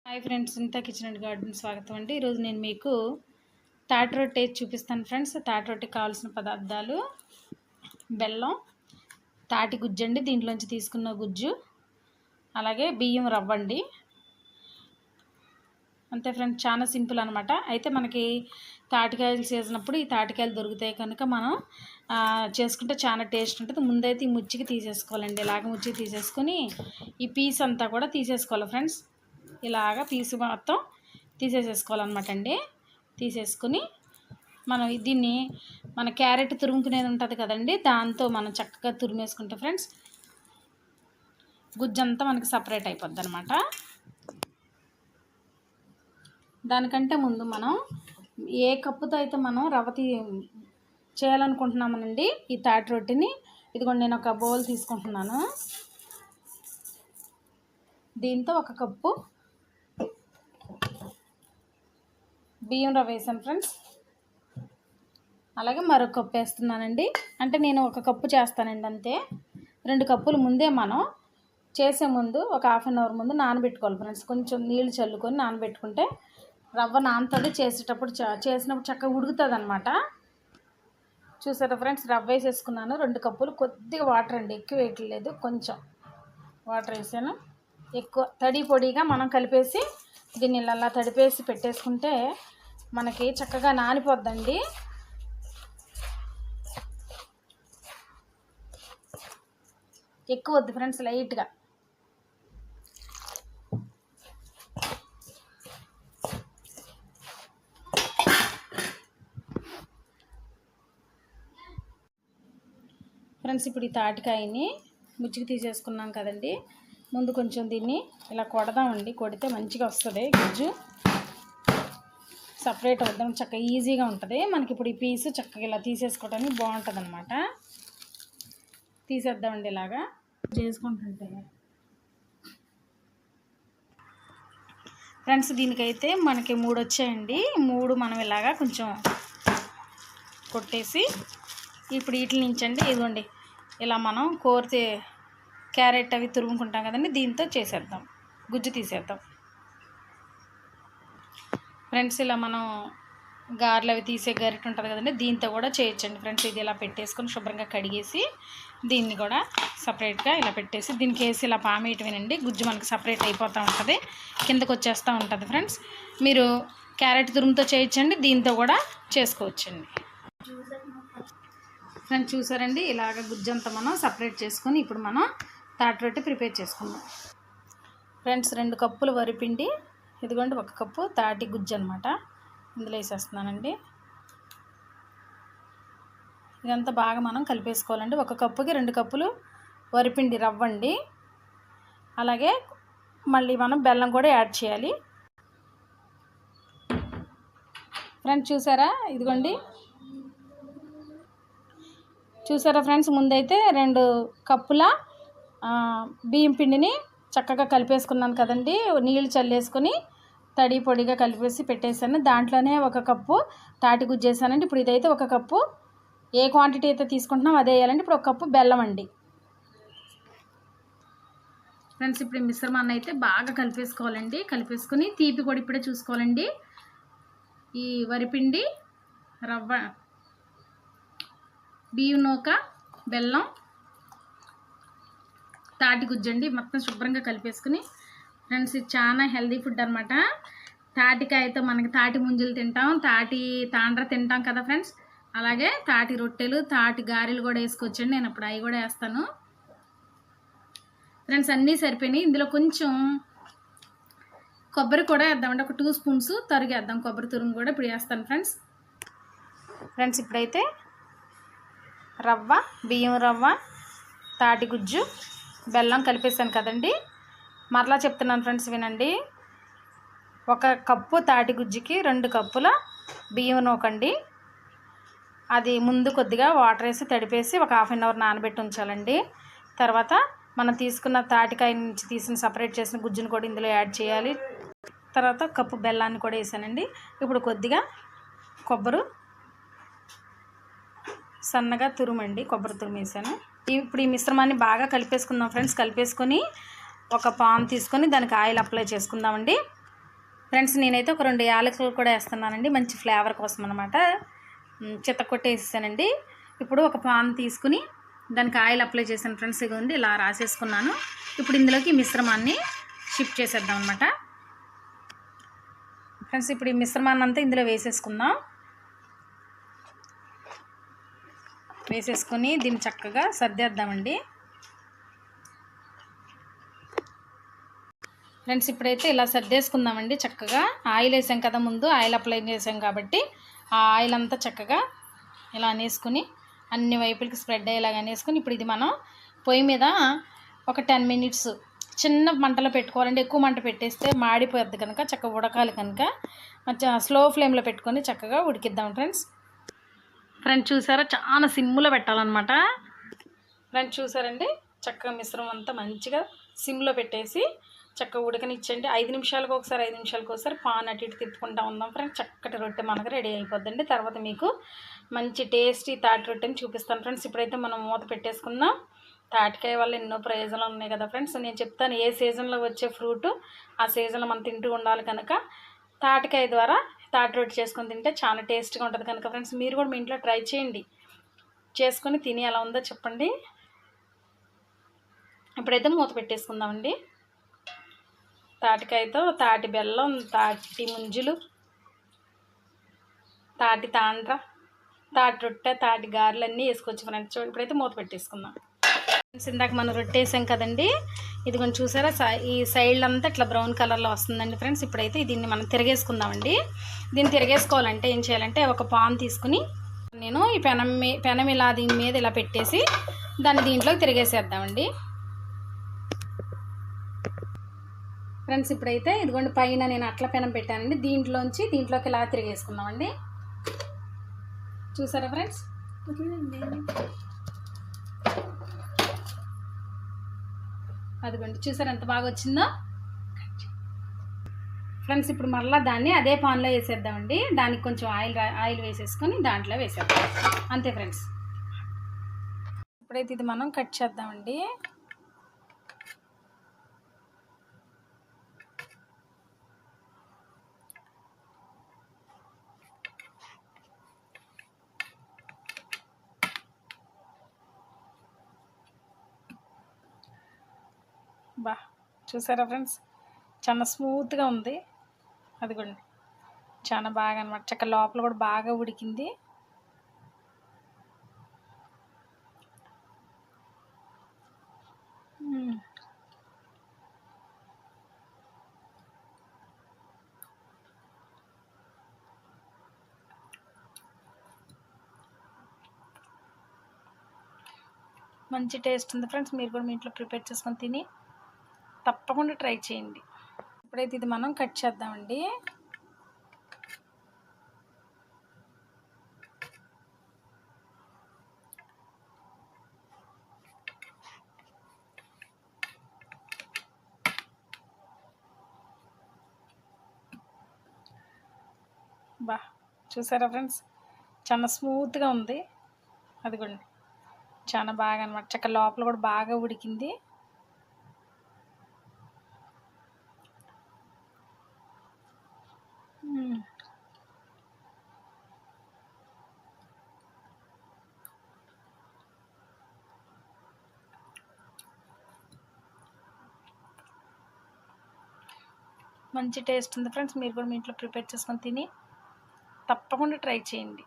Hi friends, ఇంత kitchen and garden స్వాగతం అండి. ఈరోజు నేను మీకు తాటి రొట్టె చూపిస్తాను ఫ్రెండ్స్. తాటి రొట్టెకి కావాల్సిన పదార్థాలు: బెల్లం, తాటి గుజ్జు అండి, దీంట్లోంచి తీసుకున్న గుజ్జు, అలాగే బియ్యం రవ్వ అండి. అంతే ఫ్రెండ్స్, చాలా సింపుల్ అనమాట. అయితే మనకి తాటికాయలు చేసినప్పుడు ఈ తాటికాయలు దొరుకుతాయి కనుక మనం చేసుకుంటే చాలా టేస్ట్ ఉంటుంది. ముందైతే ఈ ముచ్చికి తీసేసుకోవాలండి. ఇలాగ ముచ్చికి తీసేసుకొని ఈ పీస్ అంతా కూడా తీసేసుకోవాలి ఫ్రెండ్స్. ఇలాగ పీసు మొత్తం తీసేసుకోవాలన్నమాట అండి. తీసేసుకుని మనం దీన్ని మన క్యారెట్ తురుముకునేది ఉంటుంది కదండి, దాంతో మనం చక్కగా తురిమేసుకుంటే ఫ్రెండ్స్ గుజ్జంతా మనకి సపరేట్ అయిపోద్ది అనమాట. దానికంటే ముందు మనం ఏ కప్పుతో అయితే మనం రవ్వ చేయాలనుకుంటున్నామనండి ఈ తాటి రొట్టెని, ఇదిగోండి నేను ఒక బౌల్ తీసుకుంటున్నాను. దీంతో ఒక కప్పు బియ్యం రవ్వ వేసాను ఫ్రెండ్స్. అలాగే మరొక కప్పు వేస్తున్నానండి. అంటే నేను ఒక కప్పు చేస్తానండి అంతే. 2 కప్పులు ముందే మనం చేసే ముందు ఒక హాఫ్ అన్ అవర్ ముందు నానబెట్టుకోవాలి ఫ్రెండ్స్. కొంచెం నీళ్ళు చల్లుకొని నానబెట్టుకుంటే రవ్వ నానుతుంది. చేసినప్పుడు చక్కగా ఉడుకుతుంది అనమాట. చూసారా ఫ్రెండ్స్, రవ్వ వేసేసుకున్నాను. 2 కప్పులు. కొద్దిగా వాటర్ అండి, ఎక్కువ వేయట్లేదు, కొంచెం వాటర్ వేసాను. ఎక్కువ తడి పొడిగా మనం కలిపేసి దీన్ని ఇలా తడిపేసి పెట్టేసుకుంటే మనకి చక్కగా నానిపోద్దండి. ఎక్కువ వద్దు ఫ్రెండ్స్, లైట్గా. ఫ్రెండ్స్, ఇప్పుడు ఈ తాటికాయని ముచ్చికి తీసేసుకున్నాం కదండి. ముందు కొంచెం దీన్ని ఇలా కొడదామండి. కొడితే మంచిగా వస్తుంది గుజ్జు, సపరేట్ అవుద్దాం, చక్కగా ఈజీగా ఉంటుంది మనకి. ఇప్పుడు ఈ పీసు చక్కగా ఇలా తీసేసుకోవడానికి బాగుంటుంది అనమాట. తీసేద్దామండి ఇలాగా చేసుకుంటుంటే ఫ్రెండ్స్. దీనికైతే మనకి 3 వచ్చాయండి. 3 మనం ఇలాగా కొంచెం కొట్టేసి ఇప్పుడు వీటి నుంచి అండి ఇదిగోండి ఇలా మనం కోరితే క్యారెట్ అవి తురుముకుంటాం కదండి, దీంతో చేసేద్దాం, గుజ్జు తీసేద్దాం ఫ్రెండ్స్. ఇలా మనం గారెలు అవి తీసే గరిటె ఉంటుంది కదండి, దీంతో కూడా చేయొచ్చండి ఫ్రెండ్స్. ఇది ఇలా పెట్టేసుకొని శుభ్రంగా కడిగేసి దీన్ని కూడా సపరేట్గా ఇలా పెట్టేసి దీనికి వేసి ఇలా పామేయటమేనండి. గుజ్జు మనకి సపరేట్ అయిపోతూ ఉంటుంది, కిందకు వచ్చేస్తూ ఉంటుంది ఫ్రెండ్స్. మీరు క్యారెట్ తురుముతో చేయొచ్చండి, దీంతో కూడా చేసుకోవచ్చండి ఫ్రెండ్స్. చూసారండి, ఇలాగ గుజ్జంతా మనం సపరేట్ చేసుకొని ఇప్పుడు మనం తాటి రొట్టె ప్రిపేర్ చేసుకుందాం ఫ్రెండ్స్. 2 కప్పులు వరిపిండి, ఇదిగోండి 1 కప్పు తాటి గుజ్జు అనమాట, ఇందులో వేసేస్తున్నానండి. ఇదంతా బాగా మనం కలిపేసుకోవాలండి. 1 కప్పుకి 2 కప్పులు వరిపిండి రవ్వ అండి. అలాగే మళ్ళీ మనం బెల్లం కూడా యాడ్ చేయాలి ఫ్రెండ్స్. ఇదిగోండి చూసారా ఫ్రెండ్స్, ముందైతే 2 కప్పుల బియ్యం పిండిని చక్కగా కలిపేసుకున్నాను కదండి. నీళ్ళు చల్లేసుకొని తడి పొడిగా కలిపేసి పెట్టేశాను. దాంట్లోనే 1 కప్పు తాటి గుజ్జు వేసానండి. ఇప్పుడు ఇదైతే 1 కప్పు, ఏ క్వాంటిటీ అయితే తీసుకుంటున్నాం అదే వేయాలండి. ఇప్పుడు 1 కప్పు బెల్లం అండి ఫ్రెండ్స్. ఇప్పుడు ఈ మిశ్రమాన్ని అయితే బాగా కలిపేసుకోవాలండి. కలిపేసుకొని తీపి కూడా ఇప్పుడే చూసుకోవాలండి. ఈ వరిపిండి, రవ్వ, బియ్యం నూక, బెల్లం, తాటి గుజ్జండి మొత్తం శుభ్రంగా కలిపేసుకుని ఫ్రెండ్స్, ఇది చాలా హెల్దీ ఫుడ్ అనమాట. తాటికాయతో మనకి తాటి ముంజులు తింటాం, తాండ్ర తింటాం కదా ఫ్రెండ్స్. అలాగే తాటి రొట్టెలు, తాటి గారెలు కూడా వేసుకోవచ్చండి. నేను అప్పుడు అవి కూడా వేస్తాను ఫ్రెండ్స్. అన్నీ సరిపోయినాయి. ఇందులో కొంచెం కొబ్బరి కూడా వేద్దామండి, ఒక 2 స్పూన్స్ తరిగేద్దాం. కొబ్బరి తురుము కూడా ఇప్పుడు వేస్తాను ఫ్రెండ్స్. ఇప్పుడైతే రవ్వ, బియ్యం రవ్వ, తాటి గుజ్జు, బెల్లం కలిపేసాను కదండి. మరలా చెప్తున్నాను ఫ్రెండ్స్, వినండి. 1 కప్పు తాటి గుజ్జుకి 2 కప్పుల బియ్యం నూకండి. అది ముందు కొద్దిగా వాటర్ వేసి తడిపేసి ఒక హాఫ్ అన్ అవర్ నానబెట్టి ఉంచాలండి. తర్వాత మనం తీసుకున్న తాటికాయ నుంచి తీసిన సపరేట్ చేసిన గుజ్జును కూడా ఇందులో యాడ్ చేయాలి. తర్వాత 1 కప్పు బెల్లాన్ని కూడా వేసానండి. ఇప్పుడు కొద్దిగా కొబ్బరి సన్నగా తురుమండి, కొబ్బరి తురుము వేసాను. ఇప్పుడు ఈ మిశ్రమాన్ని బాగా కలిపేసుకుందాం ఫ్రెండ్స్. కలిపేసుకొని ఒక పాన్ తీసుకొని దానికి ఆయిల్ అప్లై చేసుకుందామండి. ఫ్రెండ్స్ నేనైతే ఒక 2 యాలకులు కూడా వేస్తున్నానండి, మంచి ఫ్లేవర్ కోసం అనమాట. చితకొట్టేసానండి. ఇప్పుడు ఒక పాన్ తీసుకుని దానికి ఆయిల్ అప్లై చేశాను ఫ్రెండ్స్. ఇదిగోండి ఇలా రాసేసుకున్నాను. ఇప్పుడు ఇందులోకి మిశ్రమాన్ని షిఫ్ట్ చేసేద్దాం అనమాట. ఫ్రెండ్స్ ఇప్పుడు ఈ మిశ్రమాన్ని అంతా ఇందులో వేసేసుకుందాం. వేసేసుకొని దీన్ని చక్కగా సర్దేద్దామండి. ఫ్రెండ్స్ ఇప్పుడైతే ఇలా సర్దేసుకుందామండి. చక్కగా ఆయిల్ వేసాం కదా, ముందు ఆయిల్ అప్లై చేసాం కాబట్టి ఆ ఆయిల్ అంతా చక్కగా ఇలా అనేసుకుని అన్ని వైపులకి స్ప్రెడ్ అయ్యేలాగా అనేసుకుని ఇప్పుడు ఇది మనం పొయ్యి మీద ఒక 10 మినిట్స్ చిన్న మంటలో పెట్టుకోవాలండి. ఎక్కువ మంట పెట్టేస్తే మాడిపోద్ది కనుక చక్కగా ఉడకాలి కనుక స్లో ఫ్లేమ్లో పెట్టుకొని చక్కగా ఉడికిద్దాం ఫ్రెండ్స్. చూసారా, చాలా సిమ్లో పెట్టాలన్నమాట. ఫ్రెండ్స్ చూసారండి, చక్కగా మిశ్రమం అంతా మంచిగా సిమ్లో పెట్టేసి చక్కగా ఉడకనిచ్చండి. 5 నిమిషాలకు ఒకసారి 5 నిమిషాలకు ఒకసారి పాన్ అటు ఇటు తిప్పుకుంటూ ఉందాం ఫ్రెండ్స్. చక్కటి రొట్టె మనకు రెడీ అయిపోద్దండి. తర్వాత మీకు మంచి టేస్టీ తాటి రొట్టెని చూపిస్తాను ఫ్రెండ్స్. ఇప్పుడైతే మనం మూత పెట్టేసుకుందాం. తాటికాయ వల్ల ఎన్నో ప్రయోజనాలు ఉన్నాయి కదా ఫ్రెండ్స్. నేను చెప్తాను, ఏ సీజన్లో వచ్చే ఫ్రూట్ ఆ సీజన్లో మనం తింటూ ఉండాలి కనుక తాటికాయ ద్వారా తాటి రొట్టె చేసుకొని తింటే చాలా టేస్ట్గా ఉంటుంది కనుక ఫ్రెండ్స్ మీరు కూడా మీ ఇంట్లో ట్రై చేయండి, చేసుకొని తిని ఎలా ఉందో చెప్పండి. ఇప్పుడైతే మూత పెట్టేసుకుందామండి. తాటికాయతో తాటి బెల్లం, తాటి ముంజులు, తాటి తాండ్ర, తాటి రొట్టె, తాటి గారెలు అన్నీ వేసుకోవచ్చు ఫ్రెండ్స్. ఇప్పుడైతే మూత పెట్టేసుకుందాం. ఇందాక మనం రొట్టె వేసాం కదండి, ఇది కొంచెం చూసారా ఈ సైడ్ అంతా ఇట్లా బ్రౌన్ కలర్లో వస్తుందండి ఫ్రెండ్స్. ఇప్పుడైతే దీన్ని మనం తిరగేసుకుందామండి. దీన్ని తిరగేసుకోవాలంటే ఏం చేయాలంటే ఒక పాన్ తీసుకుని నేను ఈ పెనం ఇలా దీని మీద ఇలా పెట్టేసి దాన్ని దీంట్లోకి తిరిగేసేద్దామండి ఫ్రెండ్స్. ఇప్పుడైతే ఇదిగోండి పైన నేను అట్ల పెనం పెట్టానండి, దీంట్లోకి ఇలా తిరిగేసుకుందామండి. చూసారా ఫ్రెండ్స్, అదిగోండి చూసారా ఎంత బాగా వచ్చిందో ఫ్రెండ్స్. ఇప్పుడు మళ్ళీ దాన్ని అదే పాన్లో వేసేద్దామండి. దానికి కొంచెం ఆయిల్ వేసేసుకొని దాంట్లో వేసేద్దాం, అంతే ఫ్రెండ్స్. ఇప్పుడైతే ఇది మనం కట్ చేద్దామండి. బా చూసారా ఫ్రెండ్స్, చాలా స్మూత్గా ఉంది. అదిగోండి చాలా బాగా అనమాట. చక్క లోపల కూడా బాగా ఉడికింది. మంచి టేస్ట్ ఉంది ఫ్రెండ్స్. మీరు కూడా మీ ఇంట్లో ప్రిపేర్ చేసుకొని తిని తప్పకుండా ట్రై చేయండి. ఇప్పుడైతే ఇది మనం కట్ చేద్దామండి. బా చూసారా ఫ్రెండ్స్, చాలా స్మూత్గా ఉంది. అదిగోండి చాలా బాగా అనమాట. చక్క లోపల కూడా బాగా ఉడికింది. మంచి టేస్ట్ ఉంది ఫ్రెండ్స్. మీరు కూడా మీ ఇంట్లో ప్రిపేర్ చేసుకొని తిని తప్పకుండా ట్రై చేయండి.